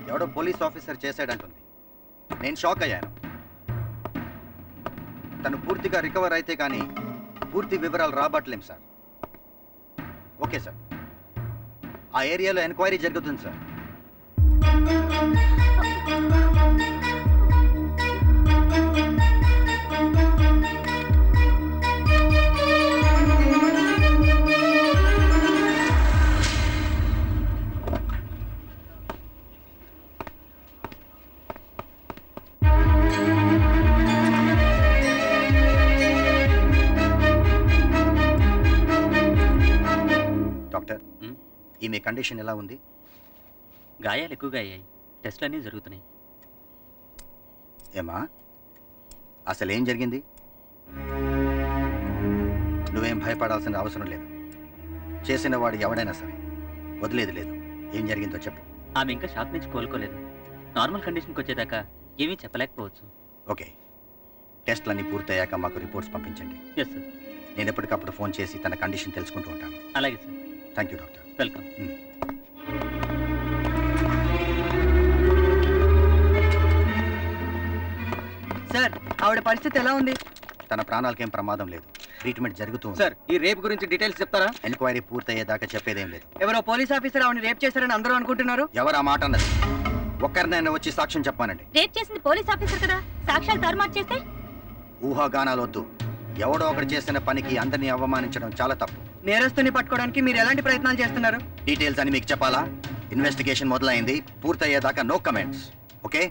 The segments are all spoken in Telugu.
ఎవడో పోలీస్ ఆఫీసర్ చేశాడంటుంది. నేను షాక్ అయ్యాను. తను పూర్తిగా రికవర్ అయితే కానీ పూర్తి వివరాలు రాబట్టలేం సార్. ఓకే సార్, ఆ ఏరియాలో ఎంక్వైరీ జరుగుతుంది సార్. డాక్టర్, ఈమె కండిషన్ ఎలా ఉంది? గాయాలు ఎక్కువగా అయ్యాయి. టెస్ట్లు అన్నీ జరుగుతున్నాయి. ఏమా, అసలు ఏం జరిగింది? నువ్వేం భయపడాల్సిన అవసరం లేదు. చేసిన వాడు ఎవడైనా సరే వదిలేదు లేదు. ఏం జరిగిందో చెప్పు. ఆమె ఇంకా షాక్ నుంచి కోలుకోలేదు. నార్మల్ కండిషన్కి వచ్చేదాకా ఏమీ చెప్పలేకపోవచ్చు. ఓకే, టెస్ట్లన్నీ పూర్తయ్యాక మాకు రిపోర్ట్స్ పంపించండి. Yes sir. నేను ఎప్పటికప్పుడు ఫోన్ చేసి తన కండిషన్ తెలుసుకుంటూ ఉంటాను. అలాగే sir. Thank you doctor. Welcome. Sir, ఆవిడ పరిస్థితి ఎలా ఉంది? తన ప్రాణాలకేం ప్రమాదం లేదు. ట్రీట్మెంట్ జరుగుతుంది. సార్, ఈ రేప్ గురించి డీటెయిల్స్ చెప్తారా? ఎంక్వైరీ పూర్తయ్యేదాకా చెప్పేదేం లేదు. ఎవరో పోలీస్ ఆఫీసర్ ఆవిడ రేప్ చేశారని అందరూ అనుకుంటున్నారు. ఎవరు ఆ మాట అన్నది? ఒక్కరినైనా వచ్చి సాక్ష్యం చెప్పానండి. రేప్ చేసింది పోలీస్ ఆఫీసర్ కదా, సాక్ష్యాలు తారుమారు చేస్తే? ఊహాగానాలు వద్దు. ఎవడో ఒకటి చేసిన పనికి అందరినీ అవమానించడం చాలా తప్పు. నేరస్తుని పట్టుకోవడానికి మీరు ఎలాంటి ప్రయత్నాలు చేస్తున్నారు? డీటెయిల్స్ అని మీకు చెప్పాలా? ఇన్వెస్టిగేషన్ మొదలైంది, పూర్తయ్యేదాకా నో కమెంట్స్. ఓకే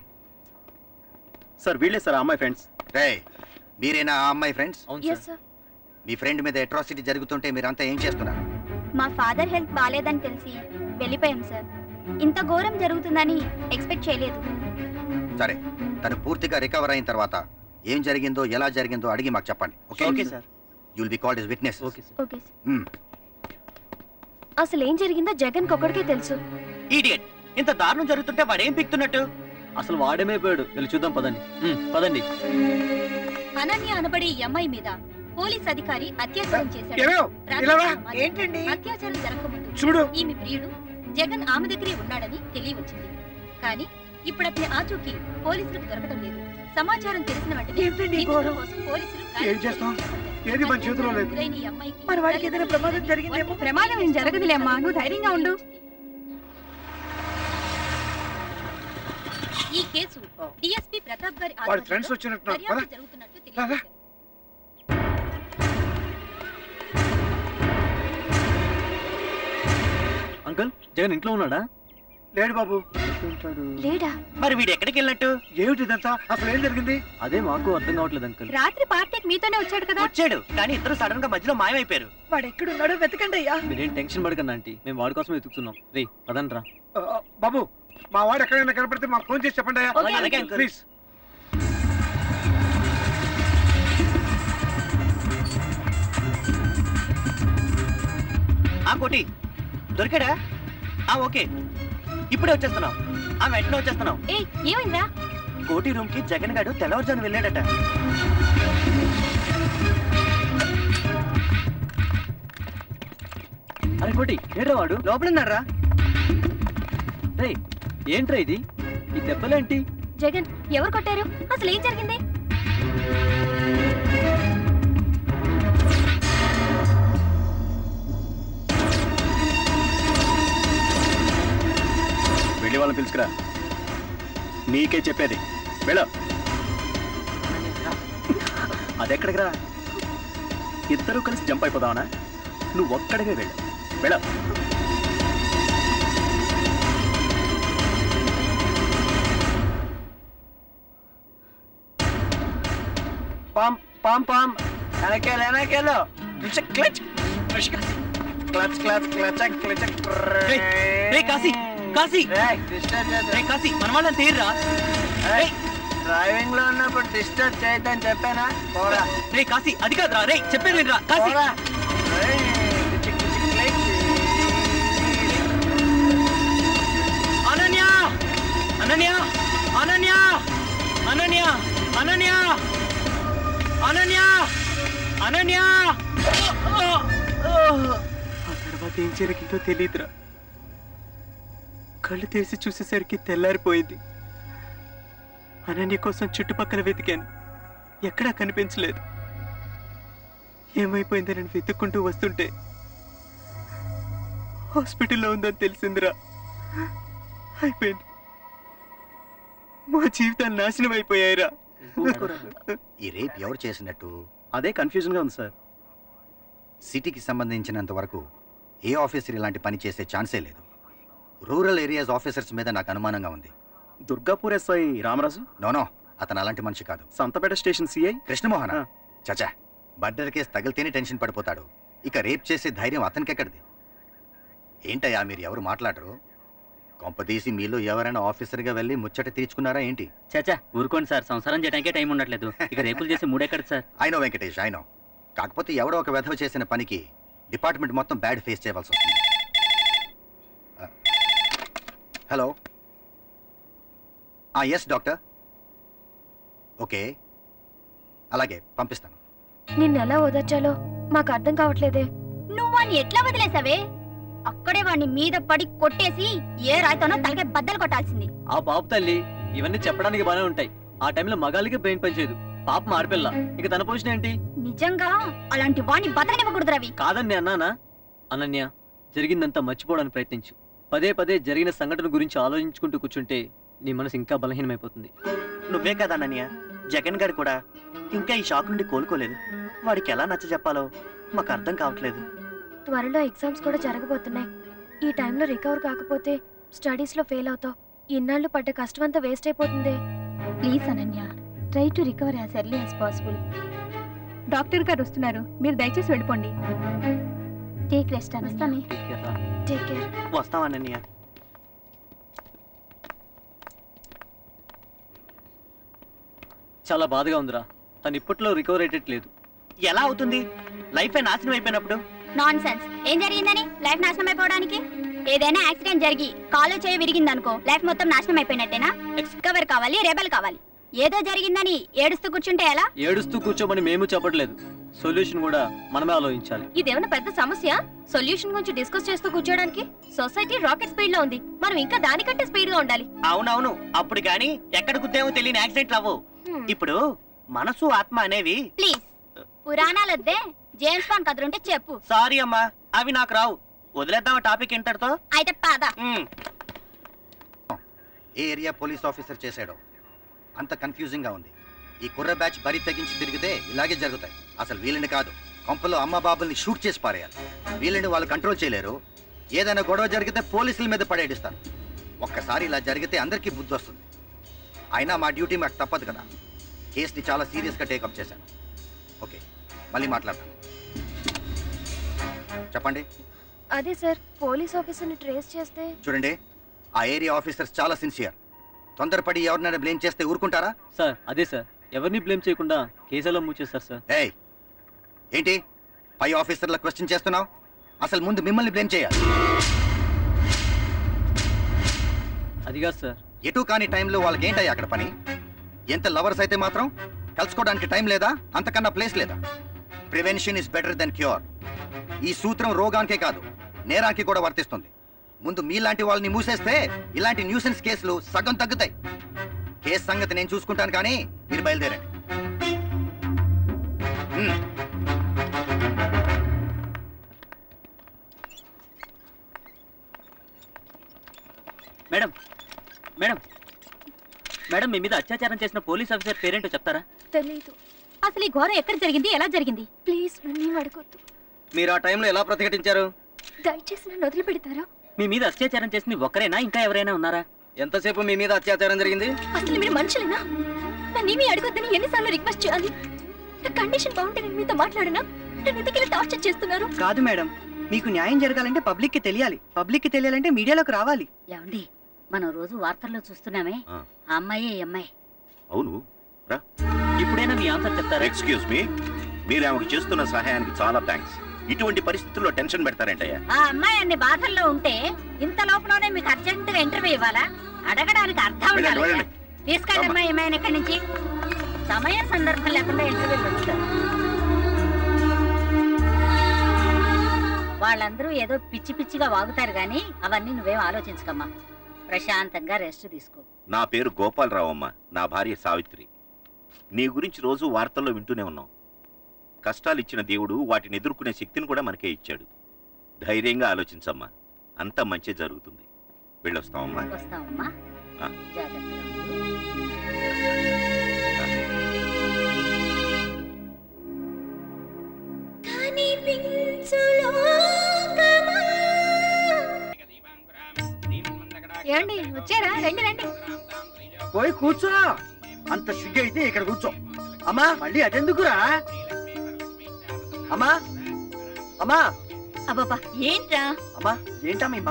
సార్, వీళ్ళే సార్ ఆ అమ్మాయి ఫ్రెండ్స్. రే, మీరేనా ఆ అమ్మాయి ఫ్రెండ్స్? Yes, sir. మీ ఫ్రెండ్ మీద అట్రాసిటీ జరుగుతుంటే మీరంతా ఏం చేస్తున్నారు? మా ఫాదర్ హెల్త్ బాలేదని తెలిసి వెళ్ళిపోయాం సార్. ఇంత ఘోరం జరుగుతుందని ఎక్స్పెక్ట్ చేయలేదు. సరే, తను పూర్తిగా రికవర్ అయిన తర్వాత ఏం జరిగిందో ఎలా జరిగిందో అడిగి మాకు చెప్పండి. Okay sir. You will be called as witness. Okay sir. Okay sir. అసలు ఏం జరిగిందో జగన్ కొక్కడికే తెలుసు. ఈడియట్, ఇంత దారుణం జరుగుతుంటే వాడేం పిక్తున్నట్టు? అసలు వాడేమైపోయాడు. వెళ్ళి చూద్దాం పదండి. పదండి. అనన్య అనబడే ఈ అమ్మాయి మీద పోలీస్ అధికారి అత్యాచారం చేశాడు. ఏంటండి? అత్యాచారం జరగకముందు చూడు, ఈమె ప్రియుడు జగన్ ఆమె దగ్గరే ఉన్నాడని తెలియవచ్చింది. కానీ ఇప్పుడు అతని ఆచూకీ పోలీసులకు దొరకడం లేదు. సమాచారం తెలిసిన వెంటనే నిందితుల కోసం పోలీసులు ఏం చేస్తాం? ఏది మన చేతిలో లేదు. గురైన ఈ అమ్మాయికి మరి వాడికి ఏదైనా ప్రమాదం జరిగిందేమో. ప్రమాదం ఏం జరగదులే అమ్మా, నువ్వు ధైర్యంగా ఉండు. ఈ కేసు డిఎస్పీ ప్రతాప్ గారి వాడి ఫ్రెండ్స్ వచ్చినట్టున్నారు. దర్యాప్తు జరుగుతున్నట్టు తెలియజేశారు. అంకుల్, జగన్ ఇంట్లో ఉన్నాడా? లేడు బాబు. లేడా? మరి వీడు ఎక్కడికి వెళ్ళినట్టు? ఏమిటి ఇదంతా? అసలు ఏం జరిగింది? అదే మాకు అర్థం కావట్లేదు అంకుల్. రాత్రి పార్టీకి మీతోనే వచ్చాడు కదా. వచ్చాడు, కానీ ఇద్దరు సడన్ గా మధ్యలో మాయమైపోయారు. వాడు ఎక్కడున్నాడో వెతకండి అయ్యా. మీరేం టెన్షన్ పడకండి ఆంటీ, మేము వాడి కోసం వెతుకుతున్నాం. రే పదండి రా. బాబు, మా వాడు ఎక్కడైనా కనపడితే మాకు ఫోన్ చేసి చెప్పండి అయ్యా. అలాగే అంకుల్, ప్లీజ్. ఆ కోటి దొరికాడా? ఓకే, ఇప్పుడే వచ్చేస్తున్నాం. వెంటనే వచ్చేస్తున్నాం. ఏయ్, ఏమైందా? కోటి రూమ్ కి జగన్ గారు తెల్లవారుజాను వెళ్ళాడట. అరే కోటి, ఏడ్రా వాడు? లోపలున్నారా? రే, ఏంట్రా ఇది? ఈ దెబ్బలేంటి? జగన్ ఎవరు కొట్టారు? అసలు ఏం జరిగింది? వెళ్ళి వాళ్ళని పిలుచుకురా. నీకే చెప్పేది, వెళ్ళ. అదెక్కడికి రా? ఇద్దరు కలిసి జంప్ అయిపోదావనా? నువ్వు ఒక్కడికే వెళ్ళు. వెళ్ళ. పామ్ పామ్ పామ్ వెనకేలు వెనకేలు. Clutch clutch clutch clutch clutch. Kashi Kashi Kashi, మన వాళ్ళని తీర్రా. డ్రైవింగ్ లో ఉన్నప్పుడు డిస్టర్బ్ చేయొద్దని చెప్పానా? పోరా. రే కాశీ, అది కాదురా. రే చెప్పేది వినరా కాశీ. అనన్య అనన్య అనన్య అనన్య అనన్య అనన్య అనన్య. ఆ తర్వాత ఏం జరిగిందో తెలియదురా, కళ్ళు తెరిచి చూసేసరికి తెల్లారిపోయింది. అనన్య కోసం చుట్టుపక్కల వెతికాను, ఎక్కడా కనిపించలేదు. ఏమైపోయిందని వెతుక్కుంటూ వస్తుంటే హాస్పిటల్లో ఉందని తెలిసిందిరా. అయిపోయింది, మా జీవితాలు నాశనం అయిపోయాయిరా. ఈ రేప్ ఎవరు చేసినట్టు? అదే కన్ఫ్యూజన్ గా ఉంది సార్. సిటీకి సంబంధించినంత వరకు ఏ ఆఫీసర్ ఇలాంటి పని చేసే ఛాన్సే లేదు. రూరల్ ఏరియాస్ ఆఫీసర్స్ మీద నాకు అనుమానంగా ఉంది. దుర్గాపూర్ ఎస్ఐ రామరాజు? నోనో, అతను అలాంటి మనిషి కాదు. Santhapeta station CI Krishnamohan? చచా, మర్డర్ కేసు తగిలితేనే టెన్షన్ పడిపోతాడు. ఇక రేప్ చేసే ధైర్యం అతనికెక్కడిది? ఏంటయ్యా మీరు ఎవరు మాట్లాడరు? కొంపదీసి మీలో ఎవరైనా ఆఫీసర్గా వెళ్ళి ముచ్చట తీర్చుకున్నారా ఏంటి? చాచా ఊరుకోండి సార్, సంసారం చేయడానికే టైం ఉండట్లేదు. ఇక రేపులు చేసి మూడెక్కడ సార్? అయినో వెంకటేష్, అయినో. కాకపోతే ఎవడో ఒక వెధవ చేసిన పనికి డిపార్ట్మెంట్ మొత్తం బ్యాడ్ ఫేస్ చేయవలసి వస్తుంది. Hello, yes doctor. ఓకే, అలాగే పంపిస్తాను. నిన్నెలా ఓదార్చాలో మాకు అర్థం కావట్లేదే. నువ్వు వాణ్ణి ఎట్లా వదిలేసావే? అక్కడే వాణ్ణి మీద పడి కొట్టేసి ఏ రాయితోనో తలకే బద్దలు కొట్టాల్సింది. ఆ బాబు తల్లి ఇవన్నీ చెప్పడానికి బానే ఉంటాయి. ఆ టైంలో మగాళ్ళకి బ్రెయిన్ పనిచేయదు. పాప మారిపిల్ల, ఇక తన పొజిషన్ ఏంటి? నిజంగా అలాంటి వాణ్ణి బతకనివ్వకూడదు రవి. కాదండి అన్నానా? అనన్య, జరిగిందంతా మర్చిపోవడానికి ప్రయత్నించు. పదే పదే జరిగిన సంఘటన గురించి ఆలోచించుకుంటూ కూర్చుంటే నీ మనసు ఇంకా బలహీనమైపోతుంది. నువ్వే కదా అనన్య, జగన్ గారు కూడా ఇంకా ఈ షాక్ నుండి కోలుకోలేదు. వాడికి ఎలా నచ్చ చెప్పాలో మాకు అర్థం కావట్లేదు. త్వరలో ఎగ్జామ్స్ కూడా జరగబోతున్నాయి. ఈ టైంలో రికవర్ కాకపోతే స్టడీస్ లో ఫెయిల్ అవుతావు. ఇన్నాళ్ళు పడ్డ కష్టం అంతా వేస్ట్ అయిపోతుంది. Please Ananya, try to recover as early as possible. Doctor గారు వస్తున్నారు, మీరు దయచేసి వెళ్ళిపోండి. Take rest Ananya. Take care. వస్తాం అనన్య. చాలా బాధగా ఉందిరా. తను ఇప్పట్లో రికవర్ అయ్యేట్లేదు. ఎలా అవుతుంది? లైఫ్ నాశనం అయిపోయినప్పుడు. Non sense. ఏం జరిగిందని లైఫ్ నాశనం అయిపోవడానికి? ఏదైనా యాక్సిడెంట్ జరిగి కాలు చేయి విరిగిందనుకో, లైఫ్ మొత్తం నాశనం అయిపోయినట్టేనా? రికవర్ కావాలి, రెబల్ కావాలి. ఏదో జరిగిందని ఏడుస్తూ కూర్చుంటే ఎలా? ఏడుస్తూ కూర్చోమని మేము చెప్పట్లేదు. సొల్యూషన్ కూడా మనమే ఆలోచించాలి. ఇదేమన్నా పెద్ద సమస్య? సొల్యూషన్ గురించి డిస్కస్ చేస్తూ కూర్చోడానికి? సొసైటీ రాకెట్ స్పీడ్ లో ఉంది, మనం ఇంకా దానికంటే స్పీడ్ గా ఉండాలి. అవునవును, అప్పుడు గాని ఎక్కడ గుద్దేమో తెలియని యాక్సిడెంట్లు అవ్వు. ఇప్పుడు మనసు ఆత్మ అనేవి. ప్లీజ్ పురాణాలొద్దే, జేమ్స్ బాండ్ కథలుంటే చెప్పు. సారీ అమ్మా, అవి నాకు రావు. వదిలేద్దామా టాపిక్ ఇంతటితో? అయితే పద. ఏ ఏరియా పోలీస్ ఆఫీసర్ చేశాడో అంత కన్ఫ్యూజింగ్ గా ఉంది. ఈ కుర్ర బ్యాచ్ బరి తెగించి తిరిగితే ఇలాగే జరుగుతాయి. అసలు వీళ్ళని కాదు, కొంపలో అమ్మ బాబుల్ని షూట్ చేసి పారేయాలి. వీళ్ళని వాళ్ళు కంట్రోల్ చేయలేరు. ఏదైనా గొడవ జరిగితే పోలీసుల మీద పడేడిస్తారు. ఒక్కసారి ఇలా జరిగితే అందరికీ బుద్ధి వస్తుంది. అయినా మా డ్యూటీ మాకు తప్పదు కదా. కేసుని చాలా సీరియస్గా టేకప్ చేశాను. ఓకే, మళ్ళీ మాట్లాడతాను. చెప్పండి. అదే సార్, పోలీస్ ఆఫీసర్ని ట్రేస్ చేస్తే. చూడండి, ఆ ఏరియా ఆఫీసర్స్ చాలా సిన్సియర్. తొందరపడి ఎవరినైనా బ్లేమ్ చేస్తే ఊరుకుంటారా? సార్ అదే సార్, ఎవరిని బ్లేమ్ చేయకుండా కేసులో మూవ్ చేస్తారు సార్. ఏయ్, ఏంటి పై ఆఫీసర్ల క్వశ్చన్ చేస్తున్నావు? అసలు ముందు మిమ్మల్ని బ్లేమ్ చేయాలి. అదిగా సార్. ఎటు కాని టైంలో వాళ్ళకి ఏంటయ్యా అక్కడ పని? ఎంత లవర్స్ అయితే మాత్రం కలుసుకోవడానికి టైం లేదా? అంతకన్నా ప్లేస్ లేదా? Prevention is better than cure. ఈ సూత్రం రోగానికే కాదు, నేరానికి కూడా వర్తిస్తుంది. ముందు మీలాంటి వాళ్ళని మూసేస్తే ఇలాంటి న్యూసెన్స్ కేసులు సగం తగ్గుతాయి. కేసు సంగతి నేను చూసుకుంటాను, కానీ మీరు బయలుదేరండి. మేడం మేడం మేడం, మీ మీద అత్యాచారం చేసిన పోలీస్ ఆఫీసర్ పేరేంటో చెప్తారా? తెలీదు. అసలు ఈ ఘోరం ఎక్కడ జరిగింది, ఎలా జరిగింది? ప్లీజ్ నన్ను అడగొద్దు. మీరు ఆ టైంలో ఎలా ప్రతిఘటించారు? దయచేసి నన్ను వదిలిపెడతారా? మీ మీద అత్యాచారం చేసింది ఒక్కరేనా, ఇంకా ఎవరైనా ఉన్నారా? ఎంతసేపు మీ మీద అత్యాచారం జరిగింది? అసలు మీరు మనుషులేనా? నన్నేమీ అడగొద్దని ఎన్నిసార్లు రిక్వెస్ట్ చేయాలి? నా కండిషన్ బాగుంటే నేను మీతో మాట్లాడనా? నన్ను ఎందుకు ఇలా టార్చర్ చేస్తున్నారు? కాదు మేడం, మీకు న్యాయం జరగాలంటే పబ్లిక్ కి తెలియాలి. పబ్లిక్ కి తెలియాలంటే మీడియాలోకి రావాలి. ఏమండి, మనం రోజు వార్తల్లో చూస్తున్నామే, ఆ అమ్మాయి అమ్మాయి. అవును, ఇప్పుడైనా మీ ఆన్సర్ చెప్తారా? ఎక్స్క్యూజ్ మీ, మీరు ఆమెకు చేస్తున్న సహాయానికి చాలా థ్యాంక్స్. ఇటువంటి పరిస్థితుల్లో టెన్షన్ పెడతారంటయ్యా? ఆ అమ్మాయి అన్ని బాధల్లో ఉంటే ఇంత లోపలనే మీకు అర్జెంట్ గా ఇంటర్వ్యూ ఇవ్వాలా? అడగడానికి అర్థం ఉండాలి. తీసుకెళ్ళి అమ్మాయి ఏమైనా ఇక్కడి నుంచి. సమయం సందర్భం లేకుండా ఇంటర్వ్యూ పెడతారు. వాళ్ళందరూ ఏదో పిచ్చి పిచ్చిగా వాగుతారు గాని అవన్నీ నువ్వేం ఆలోచించకమ్మా. ప్రశాంతంగా రెస్ట్ తీసుకో. నా పేరు గోపాలరావు అమ్మ, నా భార్య సావిత్రి. నీ గురించి రోజు వార్తల్లో వింటూనే ఉన్నాం. కష్టాలు ఇచ్చిన దేవుడు వాటిని ఎదుర్కొనే శక్తిని కూడా మనకే ఇచ్చాడు. ధైర్యంగా ఆలోచించమ్మా, అంతా మంచి జరుగుతుంది. వెళ్ళొస్తామమ్మా. వస్తామమ్మా. జాగ్రత్తగా ఉండు. ఏమండి వచ్చారా? రండి రండి. పోయి కూర్చో. అంత సిగ్గు అయితే ఇక్కడ కూర్చో. అమ్మా మళ్ళీ అదెందుకురా? అమ్మా అమ్మా అబ్బబ్బా ఏంట్రా? అమ్మా ఏంటమ్మా